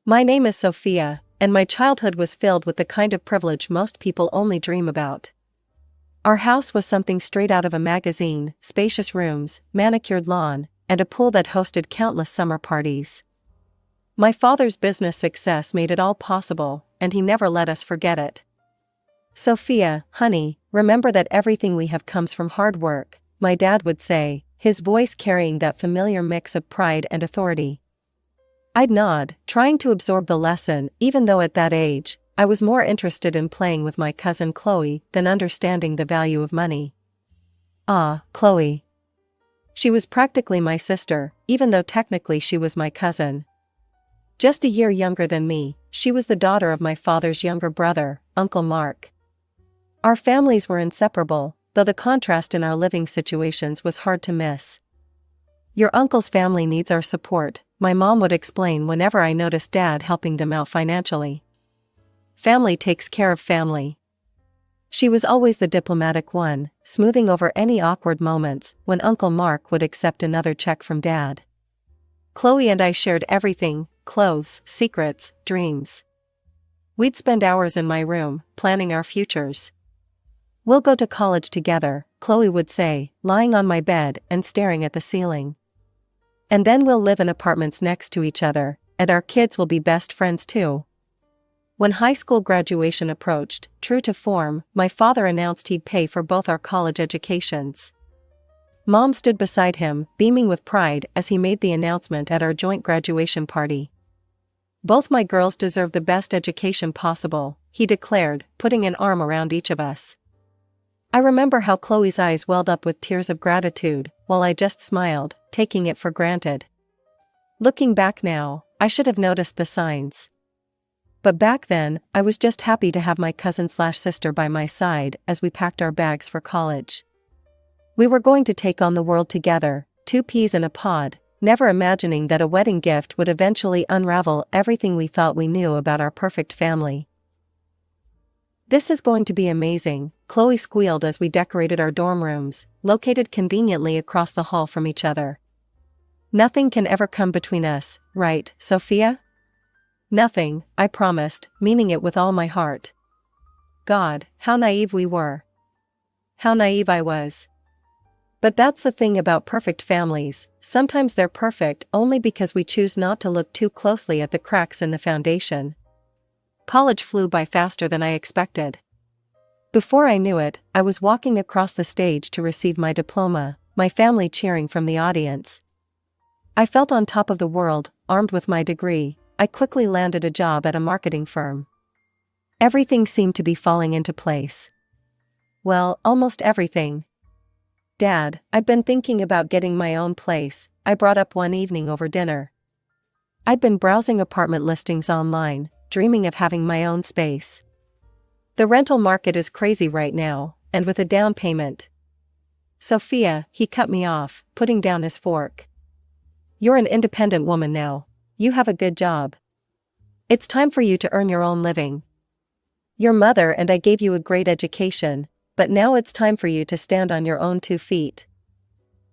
My name is Sophia, and my childhood was filled with the kind of privilege most people only dream about. Our house was something straight out of a magazine: spacious rooms, manicured lawn, and a pool that hosted countless summer parties. My father's business success made it all possible, and he never let us forget it. "Sophia, honey, remember that everything we have comes from hard work," my dad would say, his voice carrying that familiar mix of pride and authority. I'd nod, trying to absorb the lesson, even though at that age, I was more interested in playing with my cousin Chloe than understanding the value of money. Ah, Chloe. She was practically my sister, even though technically she was my cousin. Just a year younger than me, she was the daughter of my father's younger brother, Uncle Mark. Our families were inseparable, though the contrast in our living situations was hard to miss. "Your uncle's family needs our support," my mom would explain whenever I noticed Dad helping them out financially. "Family takes care of family." She was always the diplomatic one, smoothing over any awkward moments when Uncle Mark would accept another check from Dad. Chloe and I shared everything: clothes, secrets, dreams. We'd spend hours in my room, planning our futures. "We'll go to college together," Chloe would say, lying on my bed and staring at the ceiling. "And then we'll live in apartments next to each other, and our kids will be best friends too." When high school graduation approached, true to form, my father announced he'd pay for both our college educations. Mom stood beside him, beaming with pride as he made the announcement at our joint graduation party. "Both my girls deserve the best education possible," he declared, putting an arm around each of us. I remember how Chloe's eyes welled up with tears of gratitude, while I just smiled, taking it for granted. Looking back now, I should have noticed the signs. But back then, I was just happy to have my cousin/sister by my side as we packed our bags for college. We were going to take on the world together, two peas in a pod, never imagining that a wedding gift would eventually unravel everything we thought we knew about our perfect family. "This is going to be amazing," Chloe squealed as we decorated our dorm rooms, located conveniently across the hall from each other. "Nothing can ever come between us, right, Sophia?" "Nothing," I promised, meaning it with all my heart. God, how naive we were. How naive I was. But that's the thing about perfect families: sometimes they're perfect only because we choose not to look too closely at the cracks in the foundation. College flew by faster than I expected. Before I knew it, I was walking across the stage to receive my diploma, my family cheering from the audience. I felt on top of the world, armed with my degree. I quickly landed a job at a marketing firm. Everything seemed to be falling into place. Well, almost everything. "Dad, I've been thinking about getting my own place," I brought up one evening over dinner. I'd been browsing apartment listings online, dreaming of having my own space. "The rental market is crazy right now, and with a down payment." "Sophia," he cut me off, putting down his fork. "You're an independent woman now. You have a good job. It's time for you to earn your own living. Your mother and I gave you a great education, but now it's time for you to stand on your own 2 feet."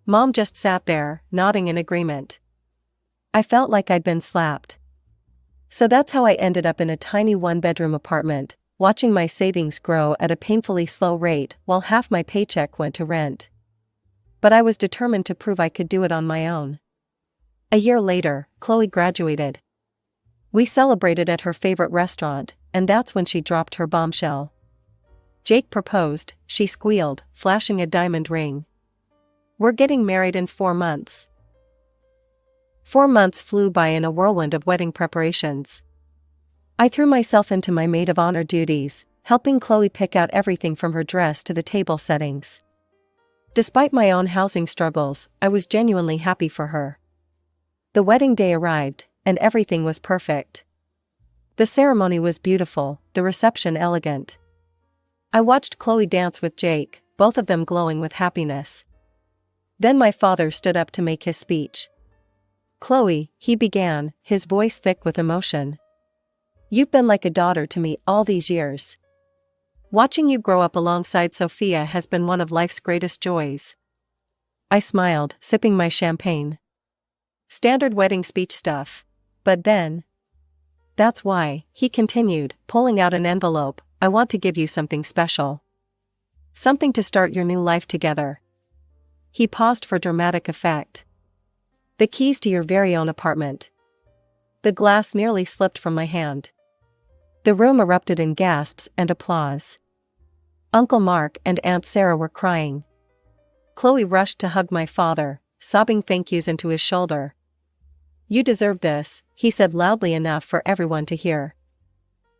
Mom just sat there, nodding in agreement. I felt like I'd been slapped. So that's how I ended up in a tiny 1-bedroom apartment, watching my savings grow at a painfully slow rate while half my paycheck went to rent. But I was determined to prove I could do it on my own. A year later, Chloe graduated. We celebrated at her favorite restaurant, and that's when she dropped her bombshell. "Jake proposed," she squealed, flashing a diamond ring. "We're getting married in 4 months." 4 months flew by in a whirlwind of wedding preparations. I threw myself into my maid of honor duties, helping Chloe pick out everything from her dress to the table settings. Despite my own housing struggles, I was genuinely happy for her. The wedding day arrived, and everything was perfect. The ceremony was beautiful, the reception elegant. I watched Chloe dance with Jake, both of them glowing with happiness. Then my father stood up to make his speech. "Chloe," he began, his voice thick with emotion. "You've been like a daughter to me all these years. Watching you grow up alongside Sophia has been one of life's greatest joys." I smiled, sipping my champagne. Standard wedding speech stuff. But then, That's why, he continued, pulling out an envelope, I want to give you something special. Something to start your new life together. He paused for dramatic effect. The keys to your very own apartment. The glass nearly slipped from my hand. The room erupted in gasps and applause. Uncle Mark and Aunt Sarah were crying. Chloe rushed to hug my father, sobbing thank yous into his shoulder. You deserve this, he said loudly enough for everyone to hear.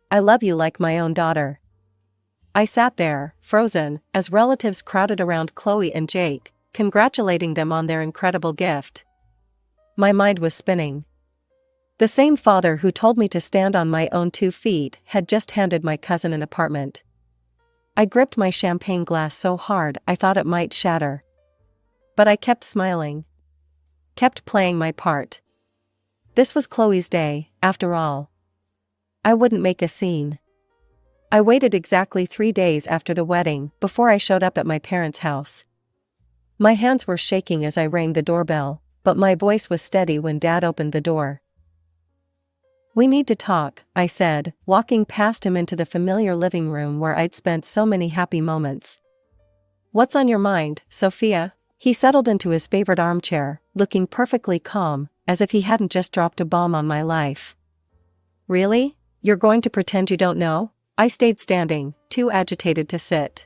I love you like my own daughter. I sat there, frozen, as relatives crowded around Chloe and Jake, congratulating them on their incredible gift. My mind was spinning. The same father who told me to stand on my own 2 feet had just handed my cousin an apartment. I gripped my champagne glass so hard I thought it might shatter. But I kept smiling. Kept playing my part. This was Chloe's day, after all. I wouldn't make a scene. I waited exactly 3 days after the wedding before I showed up at my parents' house. My hands were shaking as I rang the doorbell, but my voice was steady when Dad opened the door. We need to talk, I said, walking past him into the familiar living room where I'd spent so many happy moments. What's on your mind, Sophia? He settled into his favorite armchair, looking perfectly calm, as if he hadn't just dropped a bomb on my life. Really? You're going to pretend you don't know? I stayed standing, too agitated to sit.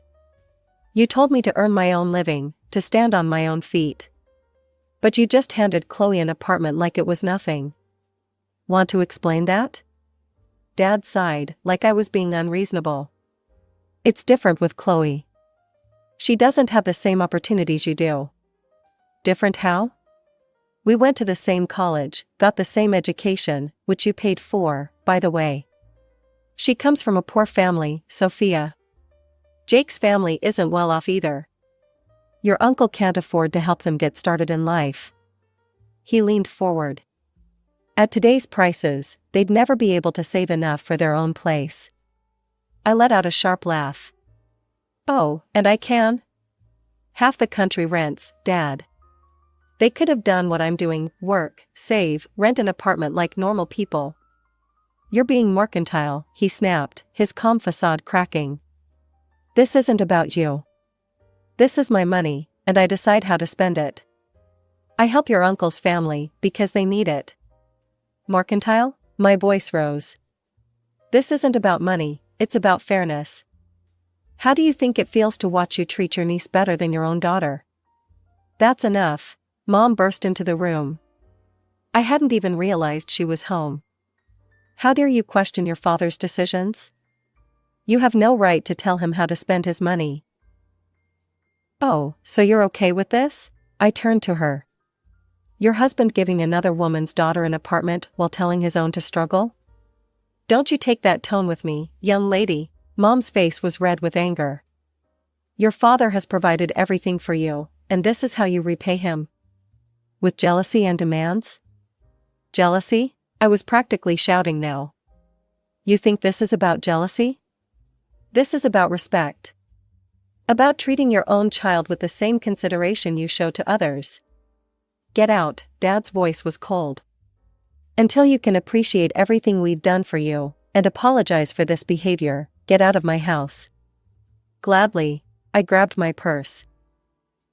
You told me to earn my own living, to stand on my own feet. But you just handed Chloe an apartment like it was nothing. Want to explain that? Dad sighed, like I was being unreasonable. It's different with Chloe. She doesn't have the same opportunities you do. Different how? We went to the same college, got the same education, which you paid for, by the way. She comes from a poor family, Sophia. Jake's family isn't well off either. Your uncle can't afford to help them get started in life. He leaned forward. At today's prices, they'd never be able to save enough for their own place. I let out a sharp laugh. Oh, and I can? Half the country rents, Dad. They could have done what I'm doing, work, save, rent an apartment like normal people. You're being mercantile, he snapped, his calm facade cracking. This isn't about you. This is my money, and I decide how to spend it. I help your uncle's family, because they need it. Mercantile? My voice rose. This isn't about money, it's about fairness. How do you think it feels to watch you treat your niece better than your own daughter? That's enough. Mom burst into the room. I hadn't even realized she was home. How dare you question your father's decisions? You have no right to tell him how to spend his money. Oh, so you're okay with this? I turned to her. Your husband giving another woman's daughter an apartment while telling his own to struggle? Don't you take that tone with me, young lady. Mom's face was red with anger. Your father has provided everything for you, and this is how you repay him. With jealousy and demands? Jealousy? I was practically shouting now. You think this is about jealousy? This is about respect. About treating your own child with the same consideration you show to others. Get out, Dad's voice was cold. Until you can appreciate everything we've done for you, and apologize for this behavior, get out of my house. Gladly, I grabbed my purse.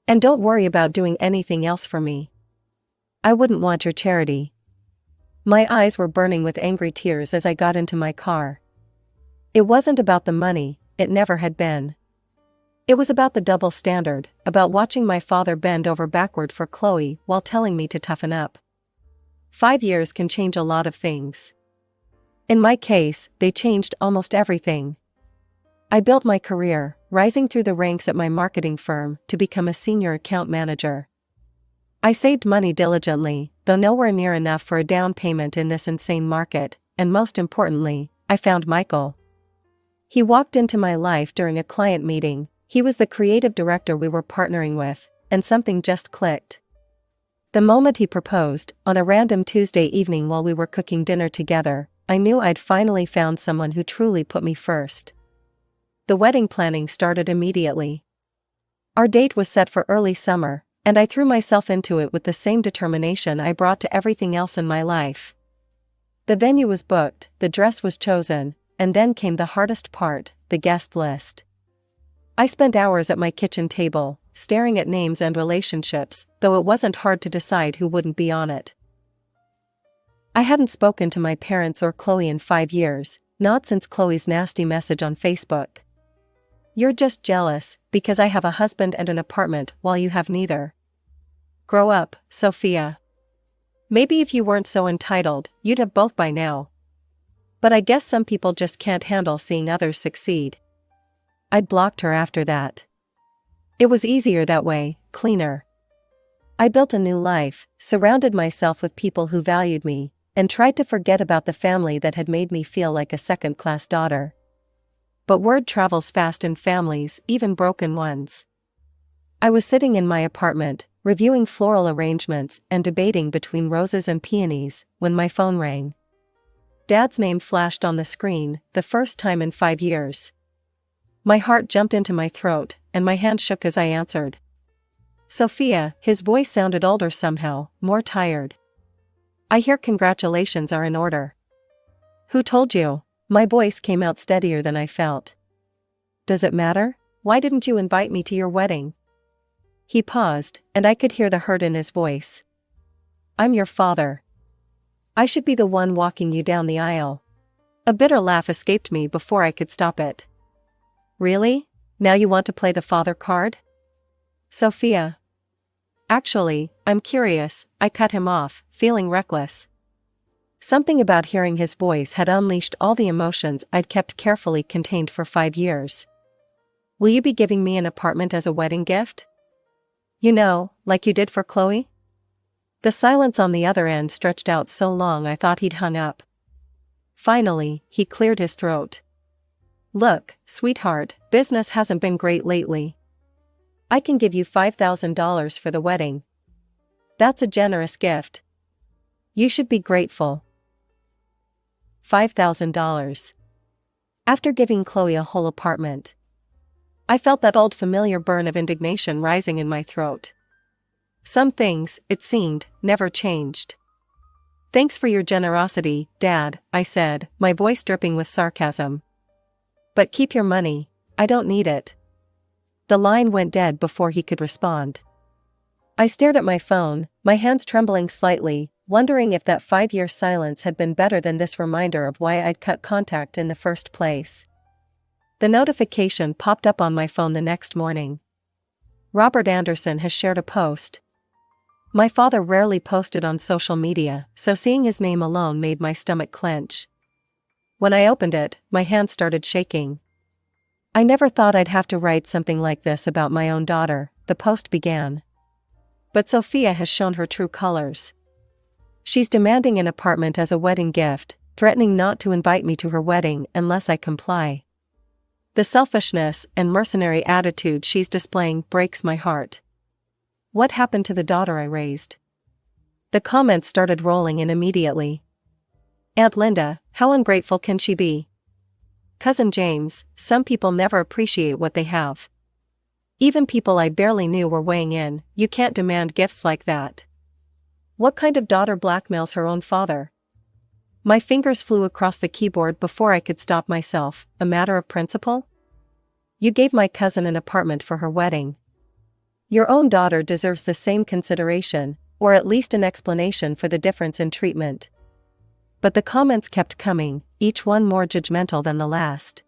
And don't worry about doing anything else for me. I wouldn't want your charity. My eyes were burning with angry tears as I got into my car. It wasn't about the money, it never had been. It was about the double standard, about watching my father bend over backward for Chloe while telling me to toughen up. 5 years can change a lot of things. In my case, they changed almost everything. I built my career, rising through the ranks at my marketing firm to become a senior account manager. I saved money diligently, though nowhere near enough for a down payment in this insane market, and most importantly, I found Michael. He walked into my life during a client meeting. He was the creative director we were partnering with, and something just clicked. The moment he proposed, on a random Tuesday evening while we were cooking dinner together, I knew I'd finally found someone who truly put me first. The wedding planning started immediately. Our date was set for early summer, and I threw myself into it with the same determination I brought to everything else in my life. The venue was booked, the dress was chosen, and then came the hardest part, the guest list. I spent hours at my kitchen table, staring at names and relationships, though it wasn't hard to decide who wouldn't be on it. I hadn't spoken to my parents or Chloe in 5 years, not since Chloe's nasty message on Facebook. "You're just jealous, because I have a husband and an apartment while you have neither. Grow up, Sophia. Maybe if you weren't so entitled, you'd have both by now. But I guess some people just can't handle seeing others succeed." I'd blocked her after that. It was easier that way, cleaner. I built a new life, surrounded myself with people who valued me, and tried to forget about the family that had made me feel like a second-class daughter. But word travels fast in families, even broken ones. I was sitting in my apartment, reviewing floral arrangements and debating between roses and peonies, when my phone rang. Dad's name flashed on the screen, the first time in 5 years. My heart jumped into my throat, and my hand shook as I answered. "Sophia," his voice sounded older somehow, more tired. "I hear congratulations are in order." "Who told you?" My voice came out steadier than I felt. "Does it matter? Why didn't you invite me to your wedding?" He paused, and I could hear the hurt in his voice. "I'm your father. I should be the one walking you down the aisle." A bitter laugh escaped me before I could stop it. "Really? Now you want to play the father card?" "Sophia. Actually, I'm curious," I cut him off, feeling reckless. Something about hearing his voice had unleashed all the emotions I'd kept carefully contained for 5 years. "Will you be giving me an apartment as a wedding gift? You know, like you did for Chloe?" The silence on the other end stretched out so long I thought he'd hung up. Finally, he cleared his throat. "Look, sweetheart, business hasn't been great lately. I can give you $5,000 for the wedding. That's a generous gift. You should be grateful." $5,000. After giving Chloe a whole apartment. I felt that old familiar burn of indignation rising in my throat. Some things, it seemed, never changed. "Thanks for your generosity, Dad," I said, my voice dripping with sarcasm. "But keep your money, I don't need it." The line went dead before he could respond. I stared at my phone, my hands trembling slightly, wondering if that 5-year silence had been better than this reminder of why I'd cut contact in the first place. The notification popped up on my phone the next morning. "Robert Anderson has shared a post." My father rarely posted on social media, so seeing his name alone made my stomach clench. When I opened it, my hand started shaking. "I never thought I'd have to write something like this about my own daughter," the post began. "But Sophia has shown her true colors. She's demanding an apartment as a wedding gift, threatening not to invite me to her wedding unless I comply. The selfishness and mercenary attitude she's displaying breaks my heart. What happened to the daughter I raised?" The comments started rolling in immediately. "Aunt Linda, how ungrateful can she be? Cousin James, some people never appreciate what they have." Even people I barely knew were weighing in. "You can't demand gifts like that. What kind of daughter blackmails her own father?" My fingers flew across the keyboard before I could stop myself. "A matter of principle? You gave my cousin an apartment for her wedding. Your own daughter deserves the same consideration, or at least an explanation for the difference in treatment." But the comments kept coming, each one more judgmental than the last.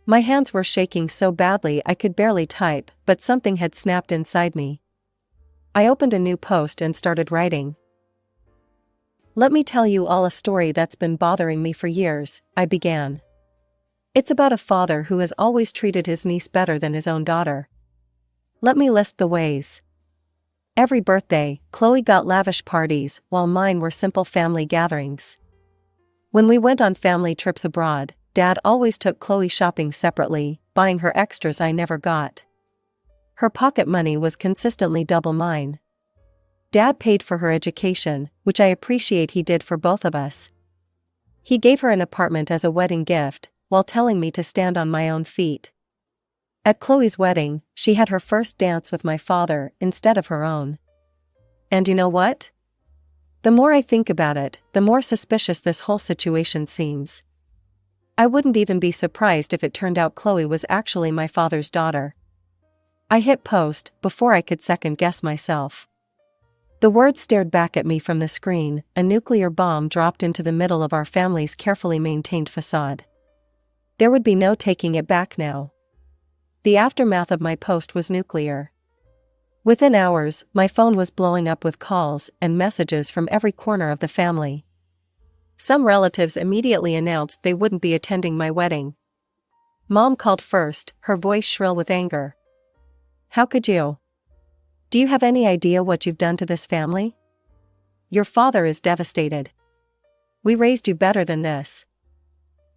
My hands were shaking so badly I could barely type, but something had snapped inside me. I opened a new post and started writing. "Let me tell you all a story that's been bothering me for years," I began. "It's about a father who has always treated his niece better than his own daughter. Let me list the ways. Every birthday, Chloe got lavish parties while mine were simple family gatherings. When we went on family trips abroad, Dad always took Chloe shopping separately, buying her extras I never got. Her pocket money was consistently double mine. Dad paid for her education, which I appreciate he did for both of us. He gave her an apartment as a wedding gift, while telling me to stand on my own feet. At Chloe's wedding, she had her first dance with my father instead of her own. And you know what? The more I think about it, the more suspicious this whole situation seems. I wouldn't even be surprised if it turned out Chloe was actually my father's daughter. I hit post before I could second guess myself. The words stared back at me from the screen. A nuclear bomb dropped into the middle of our family's carefully maintained facade. There would be no taking it back now. The aftermath of my post was nuclear. Within hours, my phone was blowing up with calls and messages from every corner of the family. Some relatives immediately announced they wouldn't be attending my wedding. Mom called first, her voice shrill with anger. "How could you? Do you have any idea what you've done to this family? Your father is devastated. We raised you better than this."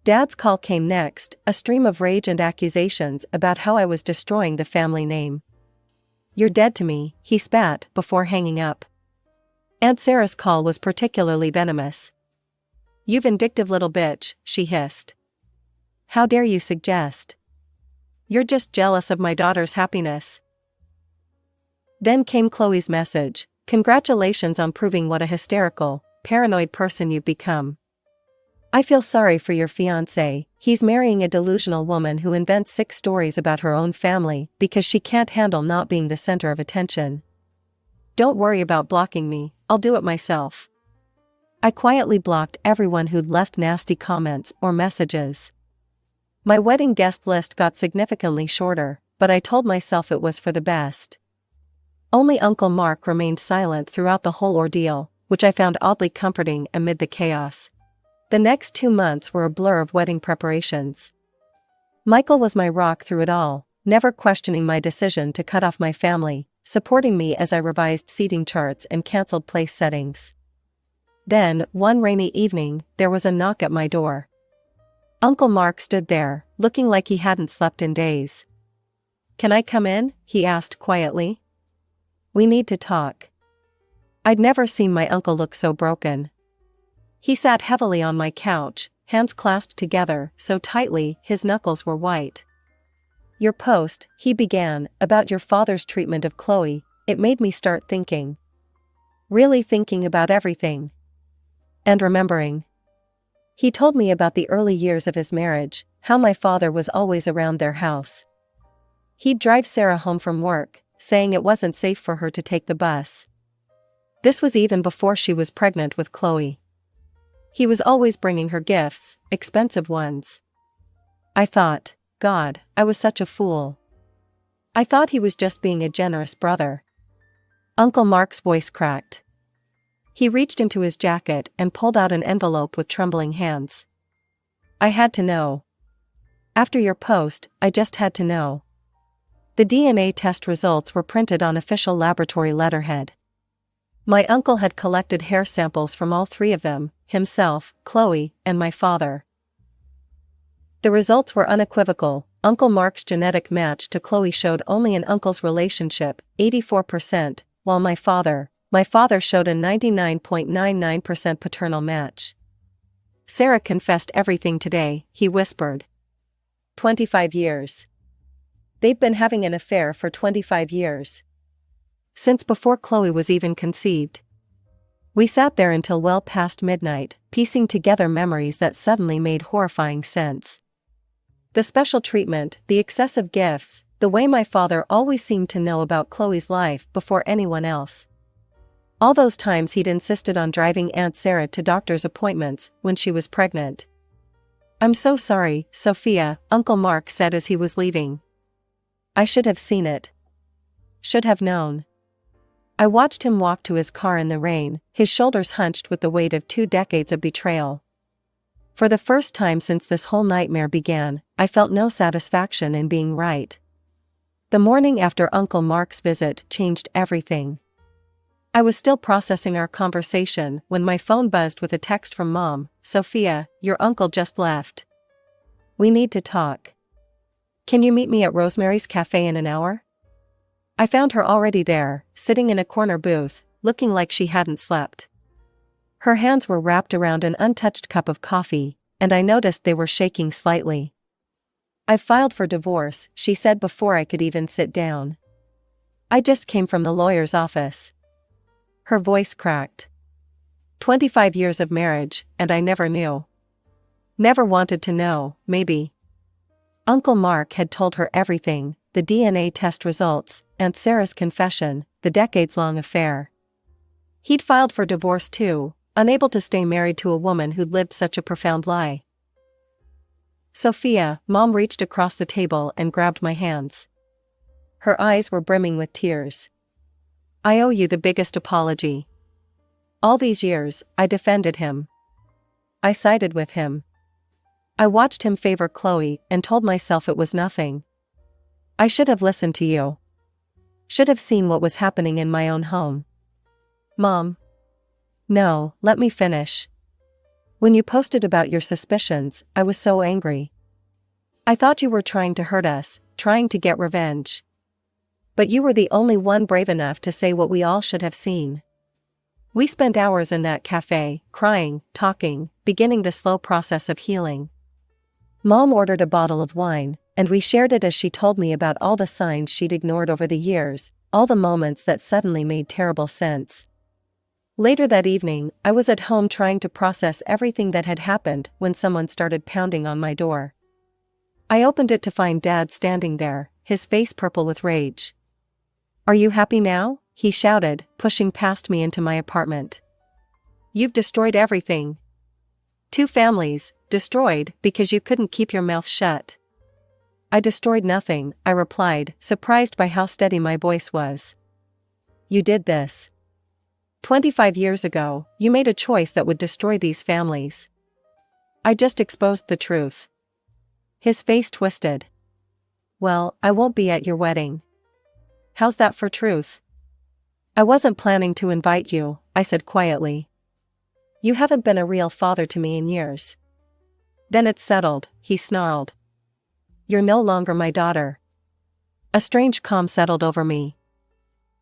Dad's call came next, a stream of rage and accusations about how I was destroying the family name. "You're dead to me," he spat before hanging up. Aunt Sarah's call was particularly venomous. "You vindictive little bitch," she hissed. "How dare you suggest? You're just jealous of my daughter's happiness." Then came Chloe's message: "Congratulations on proving what a hysterical, paranoid person you've become. I feel sorry for your fiancé. He's marrying a delusional woman who invents sick stories about her own family because she can't handle not being the center of attention. Don't worry about blocking me, I'll do it myself." I quietly blocked everyone who'd left nasty comments or messages. My wedding guest list got significantly shorter, but I told myself it was for the best. Only Uncle Mark remained silent throughout the whole ordeal, which I found oddly comforting amid the chaos. The next 2 months were a blur of wedding preparations. Michael was my rock through it all, never questioning my decision to cut off my family, supporting me as I revised seating charts and canceled place settings. Then, one rainy evening, there was a knock at my door. Uncle Mark stood there, looking like he hadn't slept in days. "Can I come in?" he asked quietly. "We need to talk." I'd never seen my uncle look so broken. He sat heavily on my couch, hands clasped together so tightly his knuckles were white. "Your post," he began, "about your father's treatment of Chloe, it made me start thinking. Really thinking about everything. And remembering." He told me about the early years of his marriage, how my father was always around their house. He'd drive Sarah home from work, saying it wasn't safe for her to take the bus. This was even before she was pregnant with Chloe. He was always bringing her gifts, expensive ones. I thought, God, I was such a fool. I thought he was just being a generous brother. Uncle Mark's voice cracked. He reached into his jacket and pulled out an envelope with trembling hands. "I had to know. After your post, I just had to know." The DNA test results were printed on official laboratory letterhead. My uncle had collected hair samples from all 3 of them, himself, Chloe, and my father. The results were unequivocal. Uncle Mark's genetic match to Chloe showed only an uncle's relationship, 84%, while my father showed a 99.99% paternal match. "Sarah confessed everything today," he whispered. 25 years. They've been having an affair for 25 years. Since before Chloe was even conceived. We sat there until well past midnight, piecing together memories that suddenly made horrifying sense. The special treatment, the excessive gifts, the way my father always seemed to know about Chloe's life before anyone else. All those times he'd insisted on driving Aunt Sarah to doctor's appointments when she was pregnant. "I'm so sorry, Sophia," Uncle Mark said as he was leaving. "I should have seen it. Should have known." I watched him walk to his car in the rain, his shoulders hunched with the weight of 2 decades of betrayal. For the first time since this whole nightmare began, I felt no satisfaction in being right. The morning after Uncle Mark's visit changed everything. I was still processing our conversation when my phone buzzed with a text from Mom. "Sophia, your uncle just left. We need to talk. Can you meet me at Rosemary's Cafe in an hour?" I found her already there, sitting in a corner booth, looking like she hadn't slept. Her hands were wrapped around an untouched cup of coffee, and I noticed they were shaking slightly. "I've filed for divorce," she said before I could even sit down. "I just came from the lawyer's office." Her voice cracked. 25 years of marriage, and I never knew. Never wanted to know, maybe. Uncle Mark had told her everything, the DNA test results, Aunt Sarah's confession, the decades-long affair. He'd filed for divorce too, unable to stay married to a woman who'd lived such a profound lie. Sophia, Mom reached across the table and grabbed my hands. Her eyes were brimming with tears. I owe you the biggest apology. All these years, I defended him. I sided with him. I watched him favor Chloe and told myself it was nothing. I should have listened to you. Should have seen what was happening in my own home. Mom. No, let me finish. When you posted about your suspicions, I was so angry. I thought you were trying to hurt us, trying to get revenge. But you were the only one brave enough to say what we all should have seen. We spent hours in that cafe, crying, talking, beginning the slow process of healing. Mom ordered a bottle of wine, and we shared it as she told me about all the signs she'd ignored over the years, all the moments that suddenly made terrible sense. Later that evening, I was at home trying to process everything that had happened when someone started pounding on my door. I opened it to find Dad standing there, his face purple with rage. "Are you happy now?" he shouted, pushing past me into my apartment. "You've destroyed everything. 2 families, destroyed because you couldn't keep your mouth shut." "I destroyed nothing," I replied, surprised by how steady my voice was. "You did this. 25 years ago, you made a choice that would destroy these families. I just exposed the truth." His face twisted. "Well, I won't be at your wedding." "How's that for truth?" "I wasn't planning to invite you," I said quietly. "You haven't been a real father to me in years." "Then it's settled," he snarled. "You're no longer my daughter." A strange calm settled over me.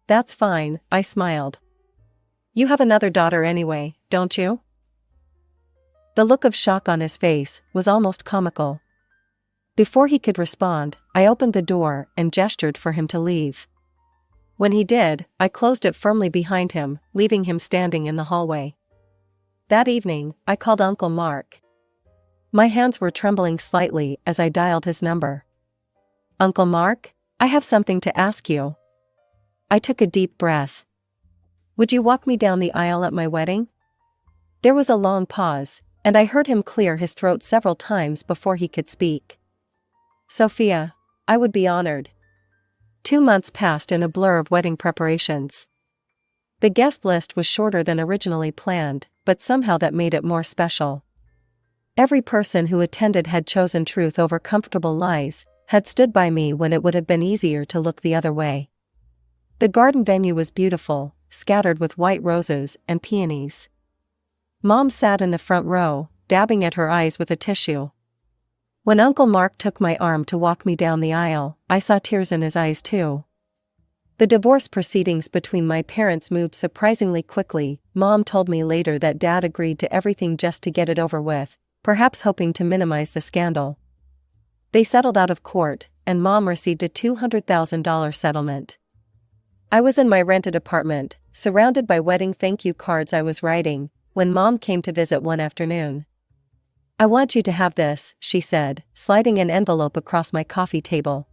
"That's fine," I smiled. "You have another daughter anyway, don't you?" The look of shock on his face was almost comical. Before he could respond, I opened the door and gestured for him to leave. When he did, I closed it firmly behind him, leaving him standing in the hallway. That evening, I called Uncle Mark. My hands were trembling slightly as I dialed his number. "Uncle Mark, I have something to ask you." I took a deep breath. "Would you walk me down the aisle at my wedding?" There was a long pause, and I heard him clear his throat several times before he could speak. "Sophia, I would be honored." 2 months passed in a blur of wedding preparations. The guest list was shorter than originally planned, but somehow that made it more special. Every person who attended had chosen truth over comfortable lies, had stood by me when it would have been easier to look the other way. The garden venue was beautiful, scattered with white roses and peonies. Mom sat in the front row, dabbing at her eyes with a tissue. When Uncle Mark took my arm to walk me down the aisle, I saw tears in his eyes too. The divorce proceedings between my parents moved surprisingly quickly. Mom told me later that Dad agreed to everything just to get it over with, perhaps hoping to minimize the scandal. They settled out of court, and Mom received a $200,000 settlement. I was in my rented apartment, surrounded by wedding thank you cards I was writing, when Mom came to visit one afternoon. "I want you to have this," she said, sliding an envelope across my coffee table.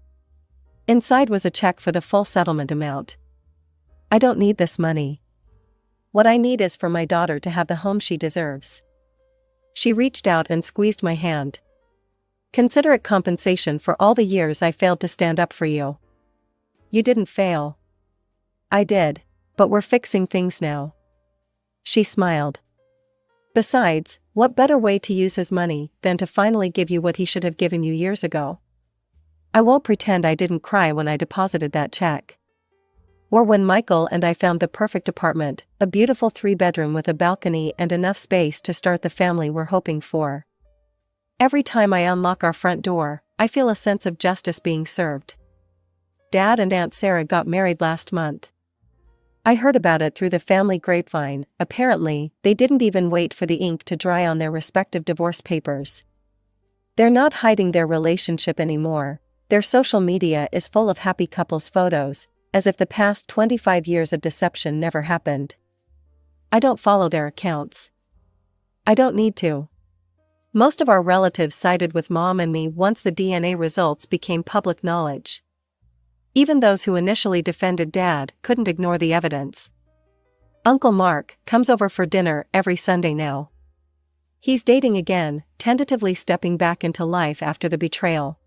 Inside was a check for the full settlement amount. "I don't need this money. What I need is for my daughter to have the home she deserves." She reached out and squeezed my hand. "Consider it compensation for all the years I failed to stand up for you." "You didn't fail." "I did, but we're fixing things now." She smiled. "Besides, what better way to use his money than to finally give you what he should have given you years ago?" I won't pretend I didn't cry when I deposited that check. Or when Michael and I found the perfect apartment, a beautiful 3-bedroom with a balcony and enough space to start the family we're hoping for. Every time I unlock our front door, I feel a sense of justice being served. Dad and Aunt Sarah got married last month. I heard about it through the family grapevine. Apparently, they didn't even wait for the ink to dry on their respective divorce papers. They're not hiding their relationship anymore. Their social media is full of happy couples photos, as if the past 25 years of deception never happened. I don't follow their accounts. I don't need to. Most of our relatives sided with Mom and me once the DNA results became public knowledge. Even those who initially defended Dad couldn't ignore the evidence. Uncle Mark comes over for dinner every Sunday now. He's dating again, tentatively stepping back into life after the betrayal.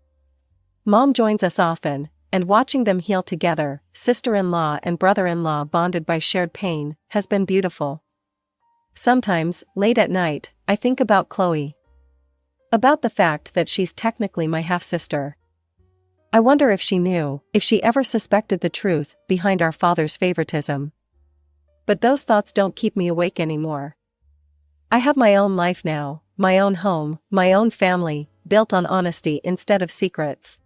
Mom joins us often, and watching them heal together, sister-in-law and brother-in-law bonded by shared pain, has been beautiful. Sometimes, late at night, I think about Chloe. About the fact that she's technically my half-sister. I wonder if she knew, if she ever suspected the truth behind our father's favoritism. But those thoughts don't keep me awake anymore. I have my own life now, my own home, my own family, built on honesty instead of secrets.